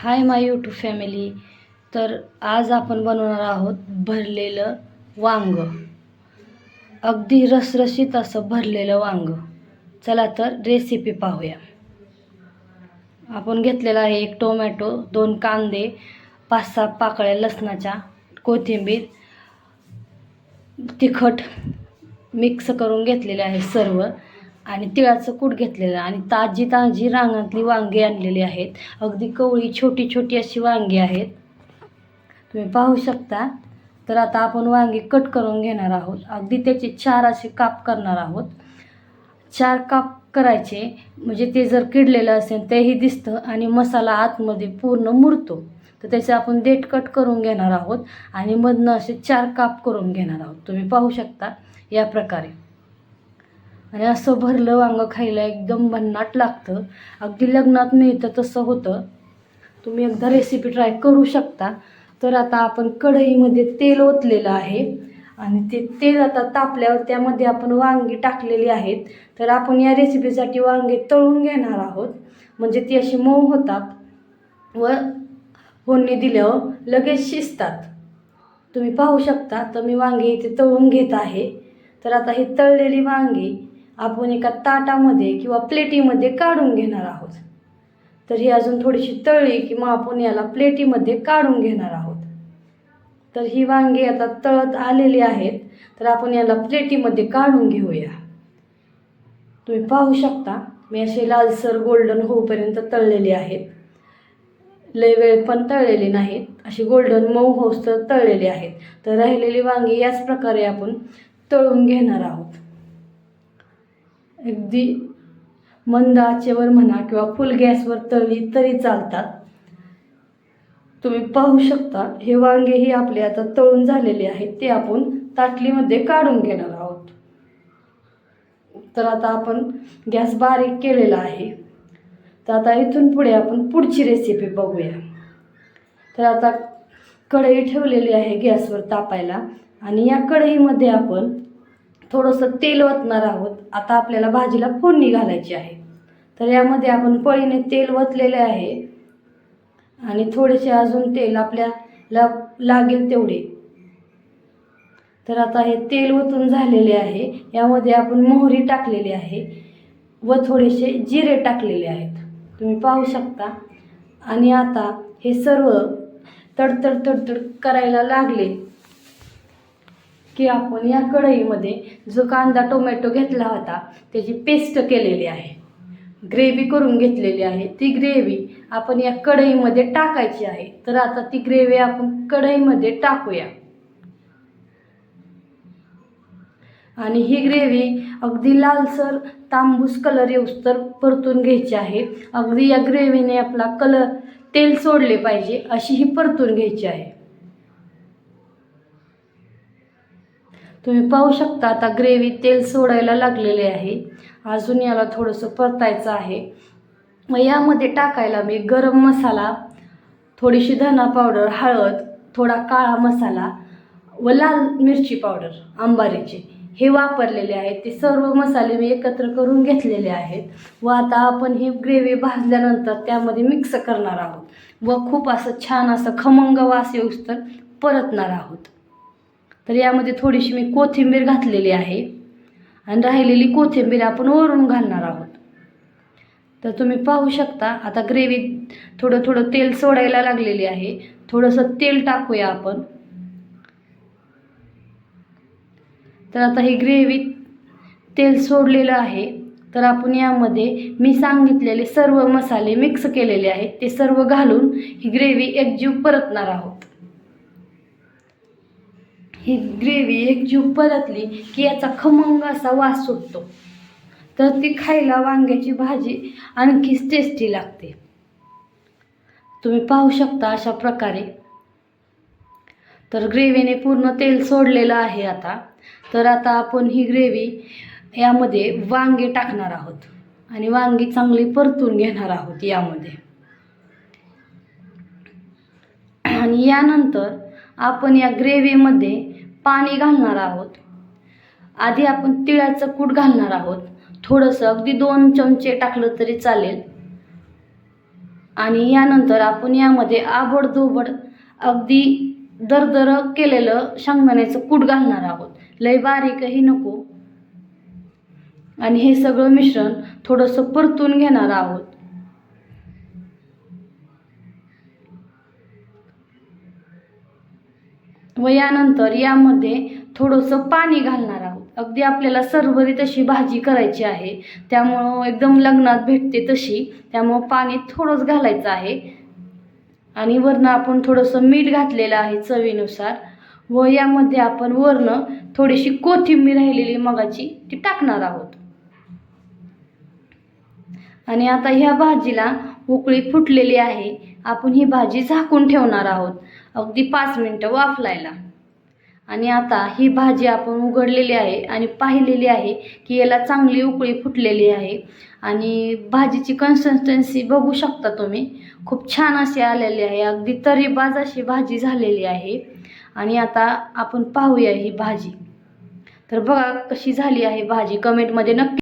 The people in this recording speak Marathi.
Hi my YouTube family. तर आज आपण बनवणार आहोत भरलेलं वांग. अगदी रसरशीत असं भरलेलं वांग. चला तर रेसिपी पाहूया. आपण घेतलेला आहे 1 टोमॅटो, 2 कांदे, 5-6 पाकळ्या लसणाच्या, कोथिंबीर, तिखट मिक्स करून घेतलेले आहे सर्व, आणि तिळाचं कूट घेतलेलं आणि ताजी रानातली वांगी आणलेली आहेत. अगदी कवळी छोटी छोटी अशी वांगी आहेत, तुम्ही पाहू शकता. तर आता आपण वांगी कट करून घेणार आहोत. अगदी त्याचे 4 असे काप करणार आहोत. 4 काप करायचे म्हणजे ते जर किडलेलं असेल तेही दिसतं आणि मसाला आतमध्ये पूर्ण मुरतो. तर त्याचे आपण देठ कट करून घेणार आहोत आणि मधनं असे 4 काप करून घेणार आहोत. तुम्ही पाहू शकता या प्रकारे. आणि असं भरलं वांग खायला एकदम भन्नाट लागतं. अगदी लग्नात मिळतं तसं होतं. तुम्ही एकदा रेसिपी ट्राय करू शकता. तर आता आपण कढईमध्ये तेल ओतलेलं आहे आणि ते तेल आता तापल्यावर त्यामध्ये आपण वांगी टाकलेली आहेत. तर आपण या रेसिपीसाठी वांगे तळून घेणार आहोत, म्हणजे ती अशी मऊ होतात व फोडणी दिल्यावर लगेच शिजतात. तुम्ही पाहू शकता. तर मी वांगी इथे तळून घेत आहे. तर आता ही तळलेली वांगी आपण एका ताटामध्ये किंवा प्लेटीमध्ये काढून घेणार आहोत. तर ही अजून थोडीशी तळली की मग आपण याला प्लेटीमध्ये काढून घेणार आहोत. तर ही वांगी आता तळत आलेली आहेत. तर आपण याला प्लेटीमध्ये काढून घेऊया. तुम्ही पाहू शकता मी असे लालसर गोल्डन होऊपर्यंत तळलेली आहेत. लय वेळ पण तळलेली नाहीत, अशी गोल्डन मऊ होऊस्तर तळलेली आहेत. तर राहिलेली वांगी याच प्रकारे आपण तळून घेणार आहोत. अगदी मंद आचेवर म्हणा किंवा फुल गॅसवर तळली तरी चालतात. तुम्ही पाहू शकता हे वांगेही आपले आता तळून झालेले आहेत. ते आपण ताटलीमध्ये काढून घेणार आहोत. तर आता आपण गॅस बारीक केलेला आहे. तर आता इथून पुढे आपण पुढची रेसिपी बघूया. तर आता कढई ठेवलेली आहे गॅसवर तापायला आणि या कढईमध्ये आपण थोडंसं तेल ओतणार आहोत. आता आपल्याला भाजीला फोडणी घालायची आहे. तर यामध्ये आपण पळीने तेल ओतलेले आहे आणि थोडेसे अजून तेल आपल्याला लागेल तेवढे. तर आता हे तेल ओतून झालेले आहे. यामध्ये आपण मोहरी टाकलेली आहे व थोडेसे जिरे टाकलेले आहेत, तुम्ही पाहू शकता. आणि आता हे सर्व तडतड तडतड करायला लागले की आपण या कढईमध्ये जो कांदा टोमॅटो घेतला होता त्याची पेस्ट केलेली आहे, ग्रेव्ही करून घेतलेली आहे. ती ग्रेव्ही आपण या कढईमध्ये टाकायची आहे. तर आता ती ग्रेव्ही आपण कढईमध्ये टाकूया आणि ही ग्रेव्ही अगदी लालसर तांबूस कलर येऊस्तर परतून घ्यायची आहे. अगदी या ग्रेव्हीने आपला कलर तेल सोडले पाहिजे अशी ही परतून घ्यायची आहे. तुम्ही पाहू शकता आता ग्रेव्ही तेल सोडायला लागलेले आहे. अजून याला थोडंसं परतायचं आहे. मग यामध्ये टाकायला मी गरम मसाला, थोडीशी धना पावडर, हळद, थोडा काळा मसाला व लाल मिरची पावडर अंबारीची हे वापरलेले आहेत. ते सर्व मसाले मी एकत्र करून घेतलेले आहेत व आता आपण ही ग्रेव्ही भाजल्यानंतर त्यामध्ये मिक्स करणार आहोत व खूप असं छान असं खमंग वास येऊस्तर परतणार आहोत. तर यामध्ये थोडीशी मी कोथिंबीर घातलेली आहे आणि राहिलेली कोथिंबीर आपण वरून घालणार आहोत. तर तुम्ही पाहू शकता आता ग्रेव्ही थोडं थोडं तेल सोडायला लागलेली आहे. थोडंसं तेल टाकूया आपण. तर आता ही ग्रेव्ही तेल सोडलेलं आहे. तर आपण यामध्ये मी सांगितलेले सर्व मसाले मिक्स केलेले आहेत ते सर्व घालून ही ग्रेव्ही एकजीव परतणार आहोत. ही ग्रेव्ही एकजीव परतली की याचा खमंग असा वास सुटतो. तर ती खायला वांग्याची भाजी आणखीच टेस्टी लागते. तुम्ही पाहू शकता अशा प्रकारे. तर ग्रेव्हीने पूर्ण तेल सोडलेलं आहे आता. तर आता आपण ही ग्रेव्ही यामध्ये वांगे टाकणार आहोत आणि वांगी चांगली परतून घेणार आहोत यामध्ये. आणि यानंतर आपण या ग्रेव्हीमध्ये पाणी घालणार आहोत. आधी आपण तिळाचं कूट घालणार आहोत. थोडंसं अगदी 2 चमचे टाकलं तरी चालेल. आणि यानंतर आपण यामध्ये आबडधोबड अगदी दरदर केलेलं शेंगदाण्याचं कूट घालणार आहोत. लय बारीकही नको. आणि हे सगळं मिश्रण थोडंसं परतून घेणार आहोत. व यानंतर यामध्ये थोडंसं पाणी घालणार आहोत. अगदी आपल्याला सरबरीत अशी भाजी करायची आहे, त्यामुळं एकदम लग्नात भेटते तशी, त्यामुळं पाणी थोडंच घालायचं आहे. आणि वरनं आपण थोडंसं मीठ घातलेलं आहे चवीनुसार. व यामध्ये आपण वरनं थोडीशी कोथिंबीर राहिलेली मगाची ती टाकणार आहोत. आणि आता ह्या भाजीला उकळी फुटलेली आहे. आपण ही भाजी झाकून ठेवणार आहोत अगदी 5 मिनिटं वाफलायला. आणि आता ही भाजी आपण उघडलेली आहे आणि पाहिलेली आहे की याला चांगली उकळी फुटलेली आहे. आणि भाजीची कन्सिस्टन्सी बघू शकता तुम्ही, खूप छान अशी आलेली आहे. अगदी तरीबाज अशी भाजी झालेली आहे. आणि आता आपण पाहूया ही भाजी. तर बघा कशी झाली आहे भाजी, कमेंटमध्ये नक्की